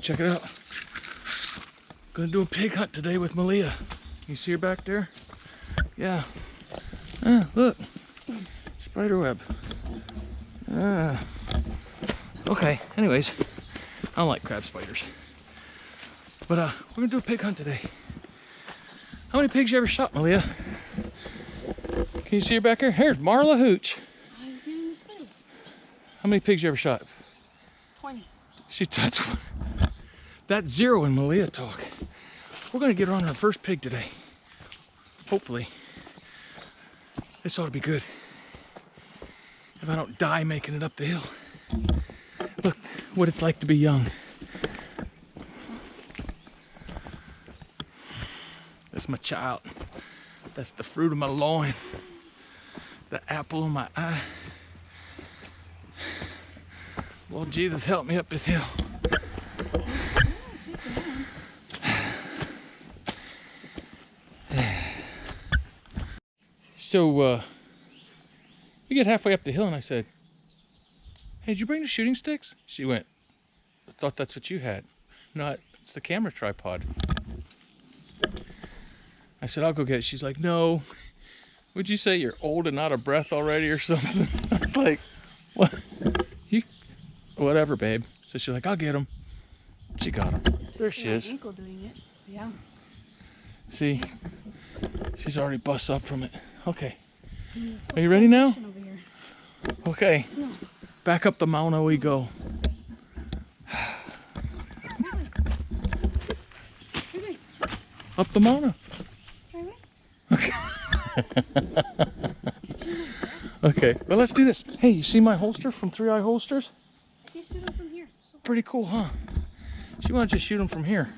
check it out. Gonna do a pig hunt today with Malia. You see her back there? Yeah. Ah, look. Spider web. Okay, anyways. I don't like crab spiders. But we're gonna do a pig hunt today. How many pigs you ever shot, Malia? Can you see her back here? Here's Marla Hooch. I was doing this video. How many pigs you ever shot? 20. She touched one. That's 0 in Malia talk. We're gonna get her on her first pig today. Hopefully. This ought to be good. If I don't die making it up the hill. Look what it's like to be young. That's my child. That's the fruit of my loin. The apple of my eye. Lord Jesus, help me up this hill. So, we get halfway up the hill and I said, hey, did you bring the shooting sticks? She went, I thought that's what you had. No, it's the camera tripod. I said, I'll go get it. She's like, no. Would you say you're old and out of breath already or something? I was like, what? Whatever, babe. So she's like, I'll get them. She got them. There she is. Ankle doing it. Yeah. See? She's already bust up from it. Okay. Are you ready now? Okay. No. Back up the mountain we go. Up the mountain. Okay. Okay, well let's do this. Hey, you see my holster from 3-Eye Holsters? You shoot them from here. Pretty cool, huh? She wants to shoot them from here.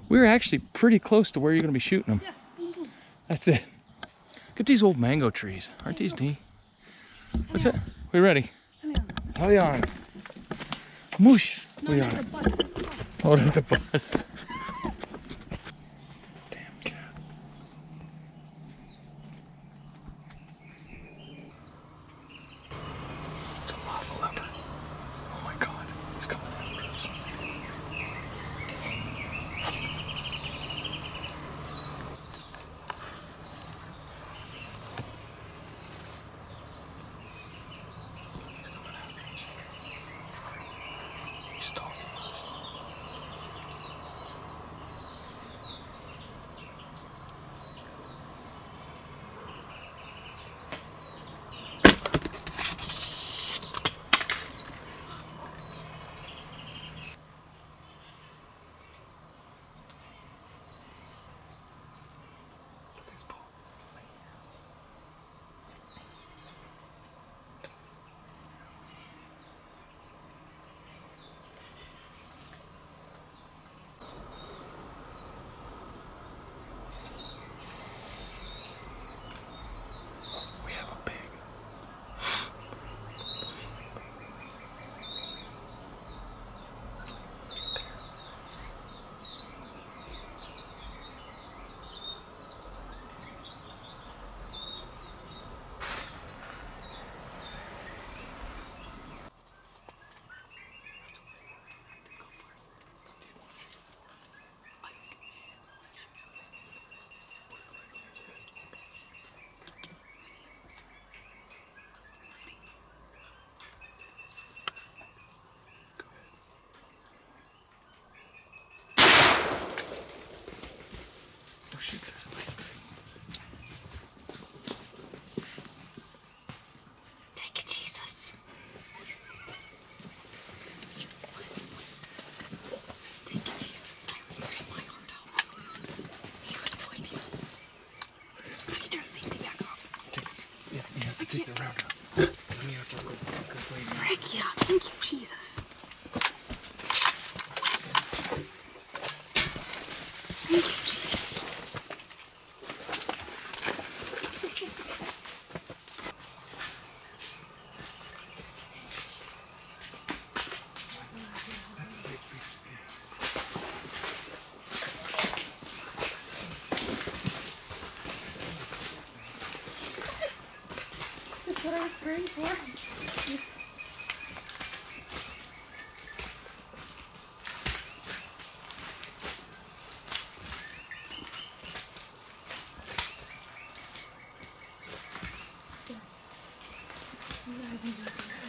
We're actually pretty close to where you're going to be shooting them. Yeah. That's it. Look at these old mango trees. Aren't these neat? What's that? We ready? Hawaiian. Moosh. No, not the bus. Oh, that's the bus. Damn cat. It's a lava leopard. Oh my God. He's coming after us. Take it, Jesus. Take it, Jesus. I was putting my arm down. You had no idea. How do you turn the safety back off? Yeah, you have to take the round up. You have to go Frick yeah. Thank you, Jesus. Thank you, Jesus. That's what I was praying for.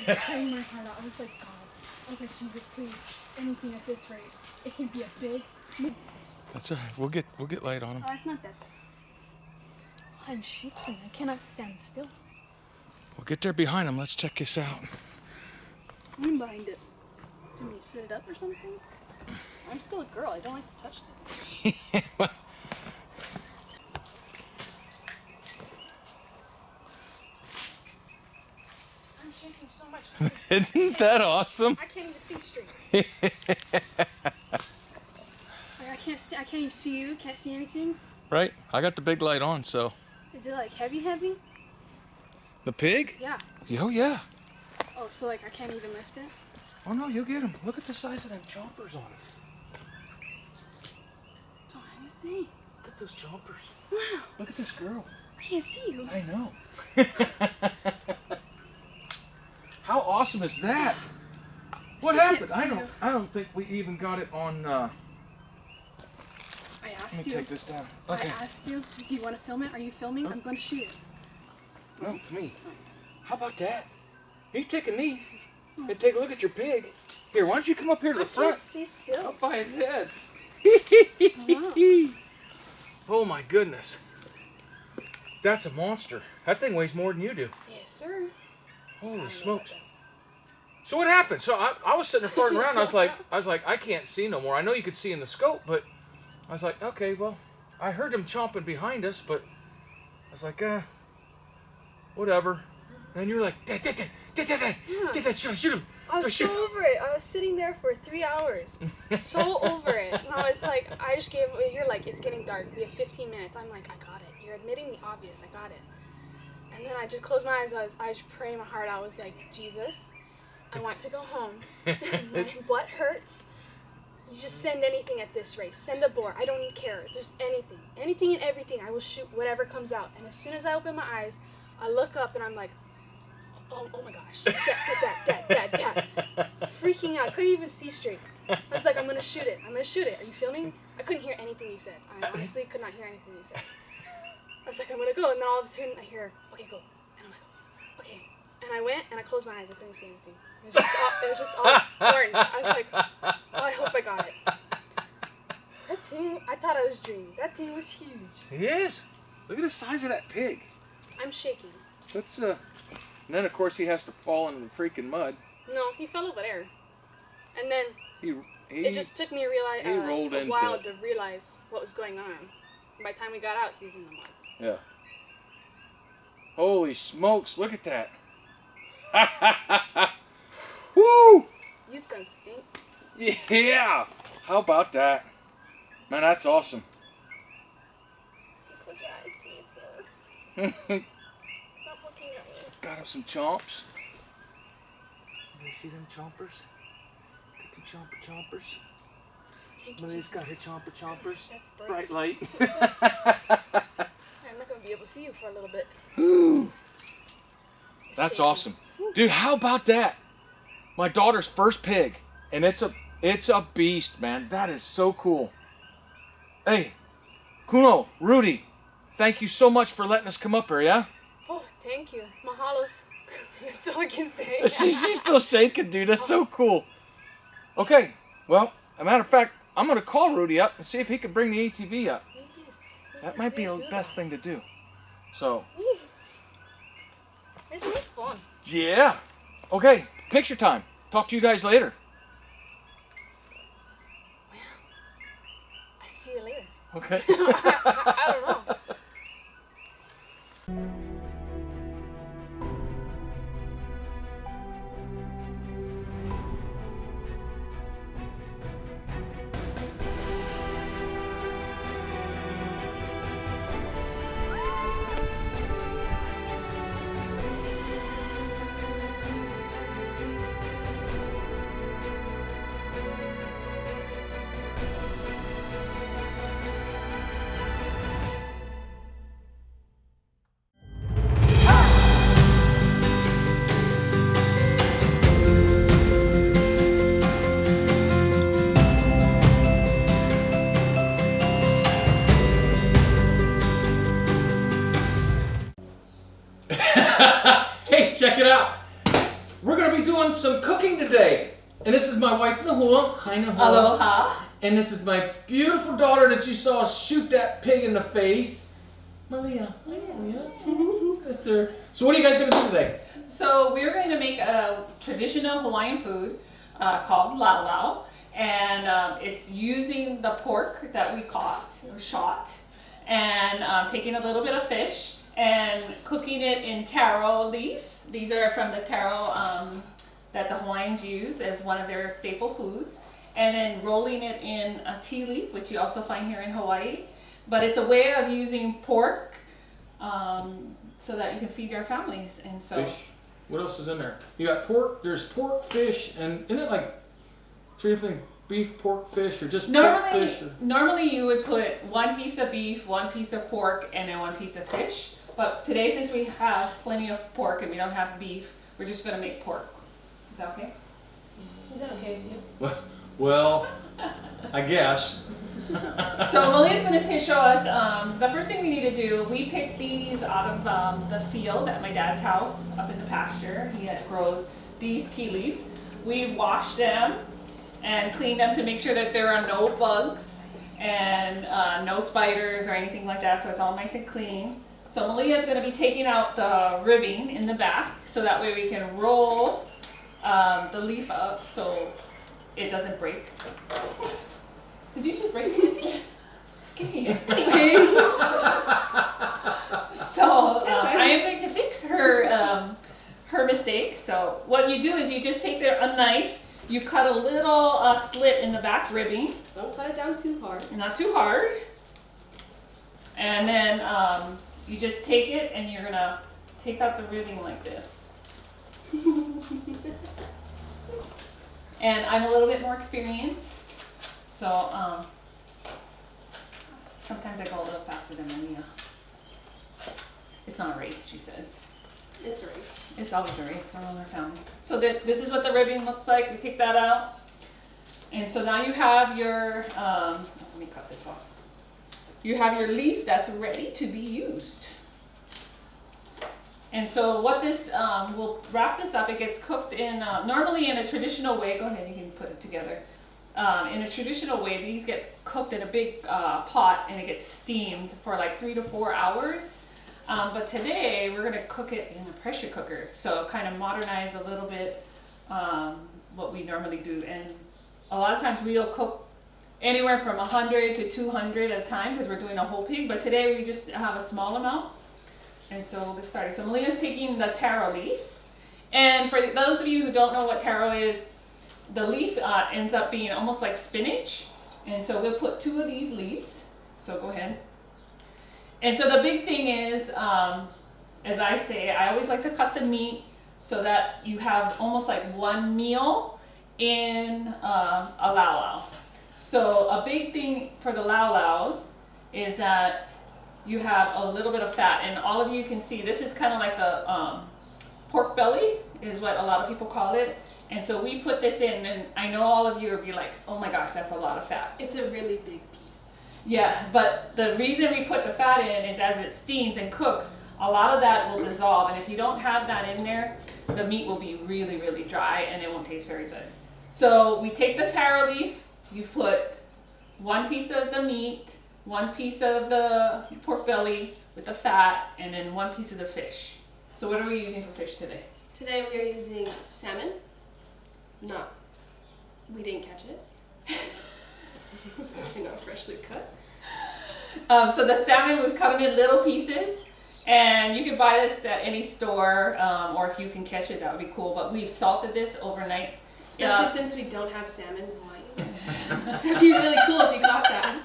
was praying my heart out. I was like, God. I was like, Jesus, please, anything at this rate. It can be a big. That's all right. We'll get light on him. Oh, it's not that bad. I'm shaking. I cannot stand still. We'll get there behind him. Let's check this out. I'm behind it. Can you sit it up or something? I'm still a girl. I don't like to touch things. I'm shaking so much. Isn't that awesome? I can't even think straight. I can't even see you. Can't see anything. Right? I got the big light on, so. Is it like heavy? The pig? Yeah. Oh, yeah. Oh, so like I can't even lift it? Oh, no, you'll get him. Look at the size of them chompers on it. Oh, let me see. Look at those chompers. Wow. Look at this girl. I can't see you. I know. How awesome is that? What Still can't happened? see I don't think we even got it on. I Let asked me you. take this down. Okay. I asked you. Do you want to film it? Are you filming? I'm going to shoot it. No, me. How about that? You take a knee and take a look at your pig. Here, why don't you come up here to the front? I can't see still. Up by his head. Wow. Oh my goodness. That's a monster. That thing weighs more than you do. Yes, sir. Holy smokes. So what happened? So I was sitting there farting around. I was like, I can't see no more. I know you could see in the scope, but I was like, okay, well, I heard him chomping behind us, but I was like, whatever. And you were like, Dad, shoot him. I was so over it. I was sitting there for 3 hours. So over it. And I was like, you're like, it's getting dark. We have 15 minutes. I'm like, I got it. You're admitting the obvious. I got it. And then I just closed my eyes. I was praying my heart out. I was like, Jesus, I want to go home. My butt hurts. You just send anything at this race. Send a boar. I don't even care. Just anything. Anything and everything. I will shoot whatever comes out. And as soon as I open my eyes, I look up and I'm like, oh my gosh. Dad. Freaking out. Couldn't even see straight. I was like, I'm going to shoot it. Are you filming? I couldn't hear anything you said. I honestly could not hear anything you said. I was like, I'm going to go. And then all of a sudden I hear, okay, go. And I'm like, okay. And I went and I closed my eyes. I couldn't see anything. It was just all orange. I was like, oh, I hope I got it. That thing, I thought I was dreaming. That thing was huge. It is. Look at the size of that pig. I'm shaking. Let's, and then of course he has to fall into the freaking mud. No, he fell over there. And then it just took me a while to realize what was going on. By the time we got out, he was in the mud. Yeah. Holy smokes, look at that. Woo! He's gonna stink. Yeah! How about that? Man, that's awesome. Close your eyes, please, sir. Stop looking at me. Got him some chomps. You see them chompers? Get the chompers. Maria's got her chompers. That's Bright light. I'm not gonna be able to see you for a little bit. Ooh. That's awesome. Dude, how about that? My daughter's first pig. And it's a beast, man. That is so cool. Hey, Kuno, Rudy, thank you so much for letting us come up here, yeah? Oh, thank you. Mahalos. That's all I can say. She's still shaking, dude. That's so cool. Okay, well, as a matter of fact, I'm going to call Rudy up and see if he can bring the ATV up. That might be the best thing to do. So. This is fun. Yeah. Okay, picture time. Talk to you guys later. Well, I see you later. Okay. I don't know. Hey, check it out. We're gonna be doing some cooking today. And this is my wife, Nahua. Hi, Nahua. Aloha. And this is my beautiful daughter that you saw shoot that pig in the face. Malia. Hi, Malia. That's her. So what are you guys gonna do today? So we're going to make a traditional Hawaiian food called Laulau. And it's using the pork that we caught or shot and taking a little bit of fish and cooking it in taro leaves. These are from the taro that the Hawaiians use as one of their staple foods. And then rolling it in a tea leaf, which you also find here in Hawaii. But it's a way of using pork so that you can feed your families. And so Fish. What else is in there? You got pork, there's pork, fish, and isn't it like 3 different beef, pork, fish, or just pork, fish? Normally you would put 1 piece of beef, 1 piece of pork, and then 1 piece of fish. But today, since we have plenty of pork and we don't have beef, we're just going to make pork. Is that okay? Is that okay with you? Well, I guess. So Malia's going to show us, the first thing we need to do, we picked these out of the field at my dad's house up in the pasture. He grows these tea leaves. We washed them and cleaned them to make sure that there are no bugs and no spiders or anything like that, so it's all nice and clean. So Malia's going to be taking out the ribbing in the back so that way we can roll the leaf up so it doesn't break. Did you just break it? Give me it. So I am going to fix her her mistake. So what you do is you just take a knife, you cut a little slit in the back ribbing. Don't cut it down too hard. Not too hard. And then you just take it and you're gonna take out the ribbing like this. And I'm a little bit more experienced. So sometimes I go a little faster than Malia. It's not a race, she says. It's a race. It's always a race around our family. So this is what the ribbon looks like. We take that out. And so now you have your, let me cut this off. You have your leaf that's ready to be used. And so what this, we'll wrap this up. It gets cooked in, normally in a traditional way. Go ahead, you can put it together. In a traditional way, these get cooked in a big pot and it gets steamed for like 3 to 4 hours. But today we're gonna cook it in a pressure cooker. So kind of modernize a little bit what we normally do. And a lot of times we'll cook anywhere from 100 to 200 at a time because we're doing a whole pig. But today we just have a small amount. And so we'll get started. So Malia's taking the taro leaf. And for those of you who don't know what taro is, the leaf ends up being almost like spinach. And so we'll put 2 of these leaves. So go ahead. And so the big thing is, as I say, I always like to cut the meat so that you have almost like one meal in a laulau. So a big thing for the laulaus is that you have a little bit of fat, and all of you can see this is kind of like the pork belly is what a lot of people call it. And so we put this in, and I know all of you will be like, oh my gosh, that's a lot of fat. It's a really big piece. Yeah, but the reason we put the fat in is as it steams and cooks, a lot of that will dissolve, and if you don't have that in there, the meat will be really, really dry and it won't taste very good. So we take the taro leaf, you put 1 piece of the meat, 1 piece of the pork belly with the fat, and then 1 piece of the fish. So what are we using for fish today? Today we are using salmon. No, we didn't catch it. It's not freshly cut. So the salmon, we've cut them in little pieces, and you can buy this at any store, or if you can catch it, that would be cool. But we've salted this overnight. Especially since we don't have salmon in Hawaii. That'd be really cool if you caught that.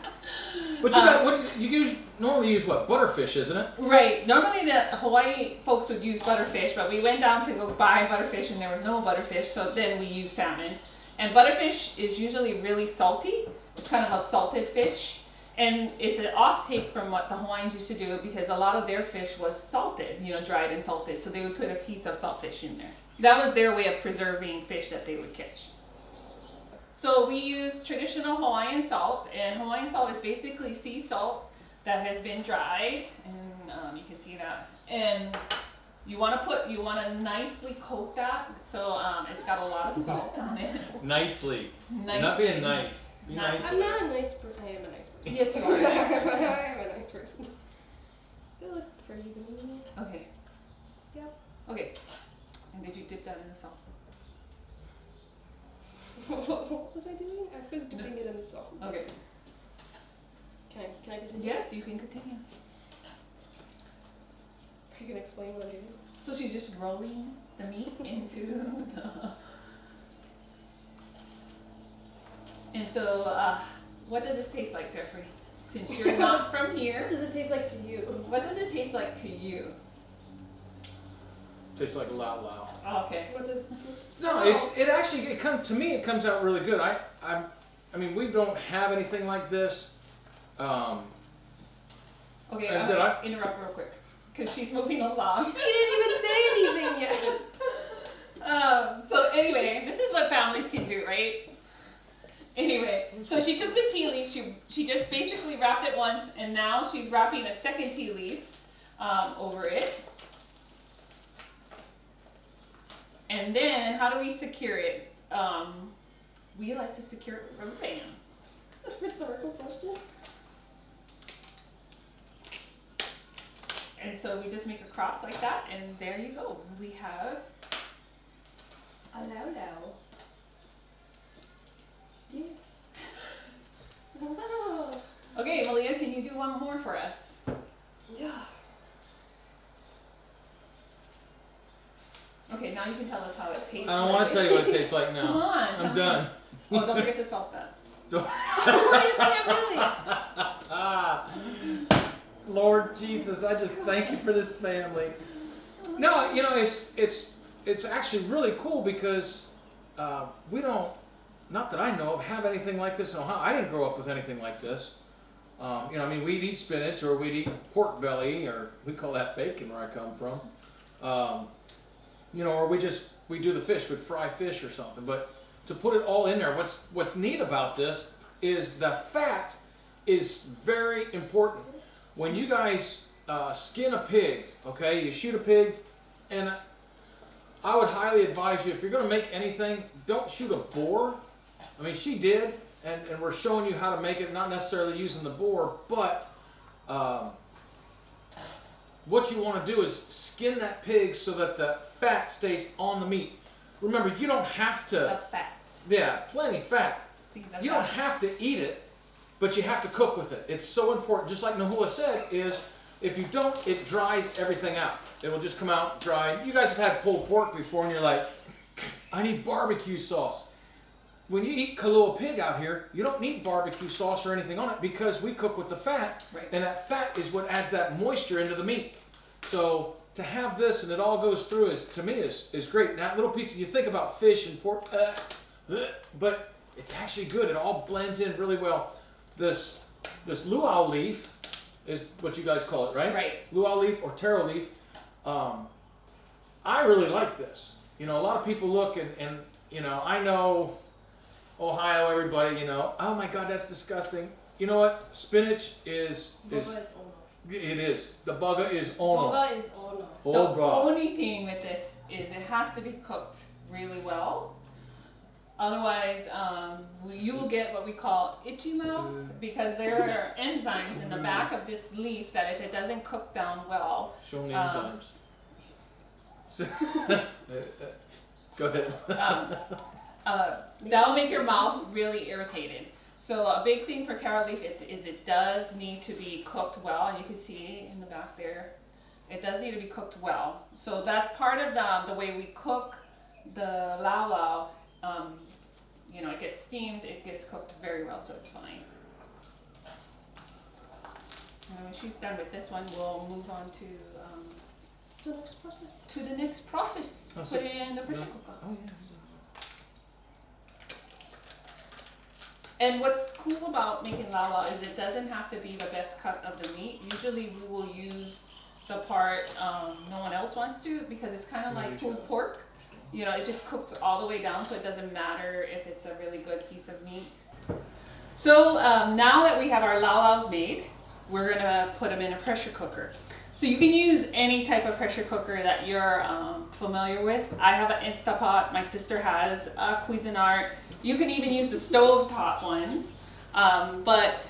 But you got what you normally use what? Butterfish, isn't it? Right. Normally the Hawaii folks would use butterfish, but we went down to go buy butterfish and there was no butterfish, so then we use salmon. And butterfish is usually really salty. It's kind of a salted fish. And it's an off-take from what the Hawaiians used to do because a lot of their fish was salted, dried and salted. So they would put a piece of saltfish in there. That was their way of preserving fish that they would catch. So we use traditional Hawaiian salt, and Hawaiian salt is basically sea salt that has been dried, and you can see that. And You want to nicely coat that so it's got a lot of salt on it. Nicely. Nicely. You're not being nice. Be Not- nice. I'm not a nice person. I am a nice person. Yes, you are. a nice person. I am a nice person. It looks pretty to me. Okay. Yep. Okay. And did you dip that in the salt? What was I doing? I was dipping it in the salt. Okay. Can I continue? Yes, you can continue. You can explain what I'm doing. So she's just rolling the meat into the... And so, what does this taste like, Jeffrey? Since you're not from What here, does it taste like to you? what does it taste like to you? Tastes like Laulau. Oh, okay. What does? No, it comes out really good. I mean, we don't have anything like this. Okay, And I'm did gonna interrupt real quick because she's moving along. You didn't even say anything yet. So anyway, this is what families can do, right? Anyway, so she took the tea leaf. She just basically wrapped it once, and now she's wrapping a second tea leaf over it. And then, how do we secure it? We like to secure it with rubber bands. Is that a rhetorical question? And so we just make a cross like that, and there you go. We have a Laulau. Yeah. Wow. Okay, Malia, can you do one more for us? Yeah. Okay, now you can tell us how it tastes. I don't want to tell you what it tastes like Come now. on. I'm done. Oh, don't forget to salt that. What do you think I'm doing? Ah, Lord Jesus, I just thank you for this family. No, you know, it's actually really cool because we don't, not that I know of, have anything like this in Ohio. I didn't grow up with anything like this. You know, I mean, we'd eat spinach or we'd eat pork belly, or we call that bacon where I come from. You know, or we do the fish, we'd fry fish or something. But to put it all in there, what's neat about this is the fat is very important. When you guys skin a pig, okay, you shoot a pig, and I would highly advise you, if you're going to make anything, don't shoot a boar. I mean, she did, and we're showing you how to make it, not necessarily using the boar, but what you want to do is skin that pig so that the fat stays on the meat. Remember, you don't have The to, fat. yeah, plenty fat. See the You fat. don't have to eat it, but you have to cook with it. It's so important. Just like Nahua said, is if you don't, it dries everything out. It will just come out dry. You guys have had pulled pork before, and you're like, I need barbecue sauce. When you eat Kahlua pig out here, you don't need barbecue sauce or anything on it because we cook with the fat, Right. and that fat is what adds that moisture into the meat. So to have this and it all goes through to me is great. Now, little piece, you think about fish and pork, but it's actually good. It all blends in really well. This luau leaf is what you guys call it, right? Right. Luau leaf or taro leaf. I really like this. You know, a lot of people look and you know, I know Ohio, everybody, you know, oh my God, that's disgusting. You know what? Spinach is Boga is ono. it is. The buga is ono. Boga is ono. Oh, The bro. only thing with this is it has to be cooked really well. Otherwise, you will get what we call itchy mouth because there are enzymes in the back of this leaf that if it doesn't cook down well, Show me enzymes. Go ahead. that'll make your mouth really irritated. So a big thing for taro leaf is it does need to be cooked well, and you can see in the back there, it does need to be cooked well. So that part of the way we cook the laulau, you know, it gets steamed, it gets cooked very well, so it's fine. And when she's done with this one, we'll move on to The next process. the next process. Oh, Put so- it in the pressure cooker. Oh yeah. And what's cool about making laulau is it doesn't have to be the best cut of the meat. Usually we will use the part no one else wants to because it's kind of like pulled pork. You know, it just cooks all the way down, so it doesn't matter if it's a really good piece of meat. So now that we have our laulaus made, we're gonna put them in a pressure cooker. So you can use any type of pressure cooker that you're familiar with. I have an Instapot. My sister has a Cuisinart. You can even use the stovetop ones. But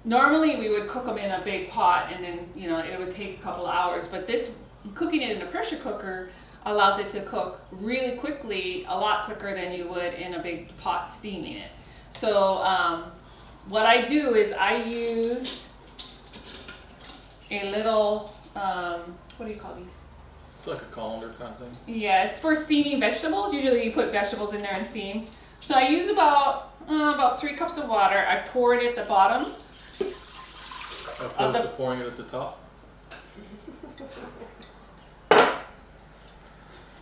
normally we would cook them in a big pot, and then it would take a couple of hours. But this cooking it in a pressure cooker allows it to cook really quickly, a lot quicker than you would in a big pot steaming it. So what I do is I use a little, what do you call these? It's like a colander kind of thing. Yeah, it's for steaming vegetables. Usually you put vegetables in there and steam. So I use about 3 cups of water. I pour it at the bottom. Opposed to pouring it at the top?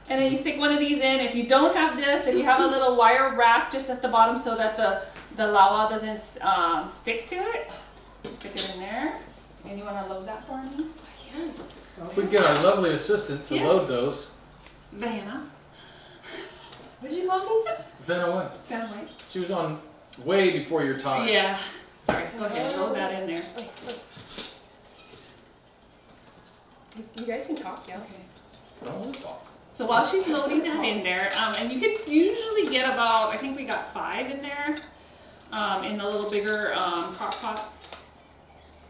And then you stick one of these in. If you don't have this, if you have a little wire wrap just at the bottom so that the Laulau doesn't stick to it, stick it in there. And you want to load that for me? I can. We'd get our lovely assistant to load those. Vanna. What did you call me? Vanna what? Vanna White. She was on way before your time. Yeah. Sorry, so go ahead, load that in there. You guys can talk, yeah. Okay. I don't want to talk. So while she's loading that in there, and you can usually get about, I think we got 5 in there, in the little bigger crock pots.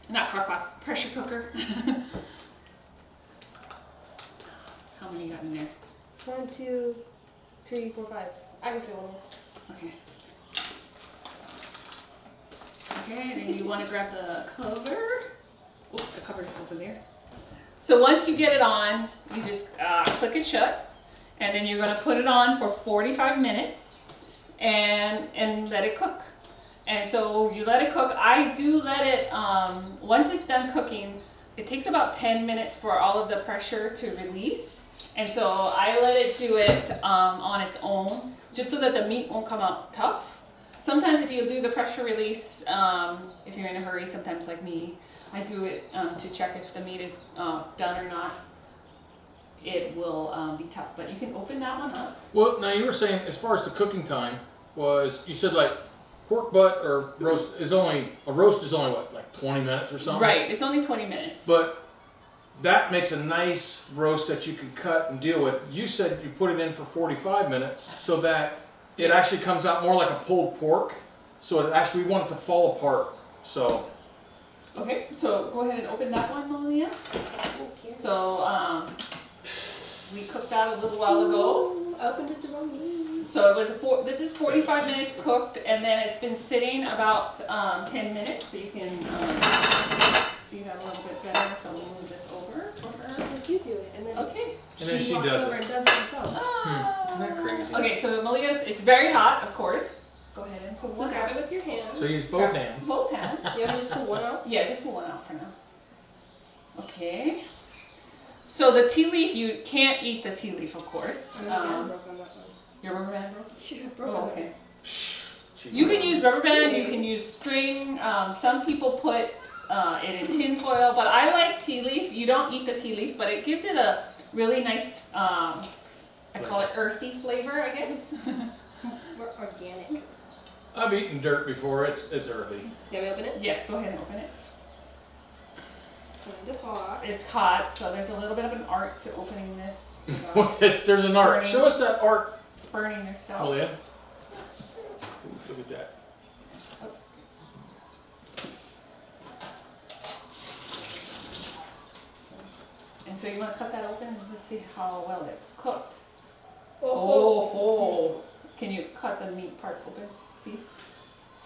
Not crock pots, pressure cooker. How many you got in there? 1, 2, 3, 4, 5. I can fill one. Okay. Okay, and then you want to grab the cover. Oh, the cover's over there. So once you get it on, you just click it shut, and then you're going to put it on for 45 minutes and let it cook. And so you let it cook. I do let it, once it's done cooking, it takes about 10 minutes for all of the pressure to release. And so I let it do it on its own, just so that the meat won't come out tough. Sometimes if you do the pressure release, if you're in a hurry, sometimes like me, I do it to check if the meat is done or not. It will be tough, but you can open that one up. Well, now you were saying as far as the cooking time was, you said like pork butt or roast is only, a roast is only what, like 20 minutes or something? Right, it's only 20 minutes. But that makes a nice roast that you can cut and deal with. You said you put it in for 45 minutes so that it actually comes out more like a pulled pork. So it actually, we want it to fall apart. So. Okay, so go ahead and open that one, Malia. So we cooked that a little while ago. I opened it the wrong way. So it was this is 45 minutes cooked, and then it's been sitting about 10 minutes. So you can see that a little bit better. So we'll move this over for her. Since you do it, and then Okay. And then she walks does over it. and does it herself. Isn't that crazy? Okay, so Malia's, it's very hot, of course. Go ahead and pull So one grab out. it with your hands. So use both hands. Both hands. You ever just pull one out? Yeah, just pull one out for now. Okay. So the tea leaf, you can't eat the tea leaf, of course. Broke on that one. Your rubber band broke? Yeah, broke Oh, on okay. Jeez. You can use rubber band, you can use string. Some people put it in tin foil, but I like tea leaf. You don't eat the tea leaf, but it gives it a really nice, I call it earthy flavor, I guess. More organic. I've eaten dirt before. It's earthy. You want me to open it? Yes, go ahead and open it. It's kind of hot. It's hot, so there's a little bit of an art to opening this. There's an art. Burning. Show us that art, Burning yourself. Malia. Ooh, look at that. And so you want to cut that open and let's see how well it's cooked. Oh. Can you cut the meat part open? See?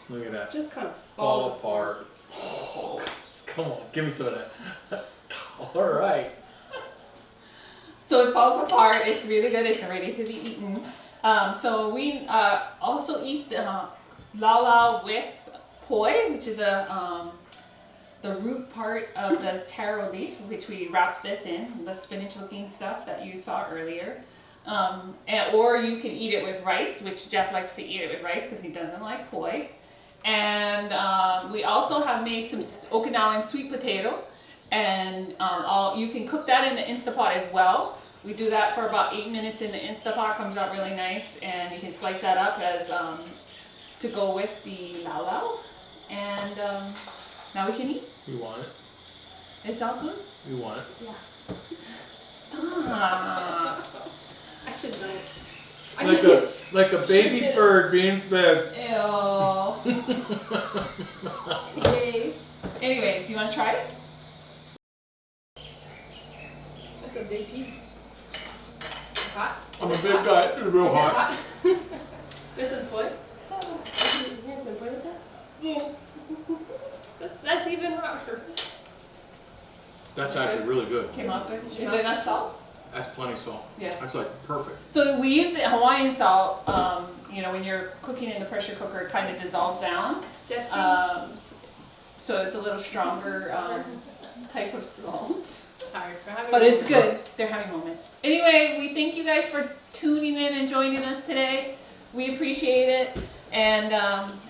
Look at that. Just kind of Fall falls apart. Oh, come on, give me some of that. All right. So it falls apart. It's really good. It's ready to be eaten. So we also eat Laulau with poi, which is the root part of the taro leaf, which we wrap this in, the spinach-looking stuff that you saw earlier. Or you can eat it with rice, which Jeff likes to eat it with rice because he doesn't like poi. And we also have made some Okinawan sweet potato, and you can cook that in the Instapot as well. We do that for about 8 minutes in the Instapot, comes out really nice, and you can slice that up as to go with the Laulau. And now we can eat. You want it? It's all good. You want it? Yeah. Stop. I should know. Like a baby bird being fed. Ew. Anyways, you want to try it? That's a big piece. It's hot. I'm a big guy. It's real Is hot. it hot? Is it foot? Here's some foot of that. Yeah. That's even hotter. That's actually really good. Came out good. Is it enough salt? That's plenty of salt. Yeah. That's like perfect. So we use the Hawaiian salt. You know, when you're cooking in the pressure cooker, it kind of dissolves down. So it's a little stronger type of salt. Sorry for having. But it's good. They're having moments. Anyway, we thank you guys for tuning in and joining us today. We appreciate it, and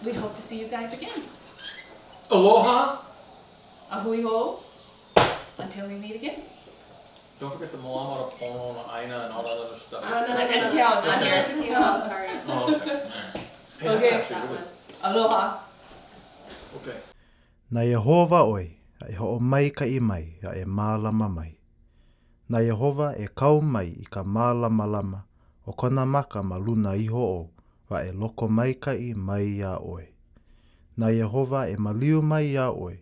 we hope to see you guys again. Aloha. Ahui ho. Until we meet again. Don't forget the Malama, the Pono, the Aina, and all that other stuff. That's cows on here. Oh, sorry. Oh, okay. Hey, Okay. that's That actually one. really Aloha. okay. Na Yehova oi, a e ho'o mai ka I mai, a e mālama mai. Na Yehova e kau mai I ka mālama lama, o kona maka ma luna iho o, wa e loko mai ka I mai ia oe. Na Yehova e maliu mai ia oe,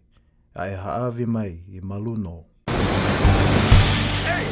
a e haawi mai I maluno. Hey!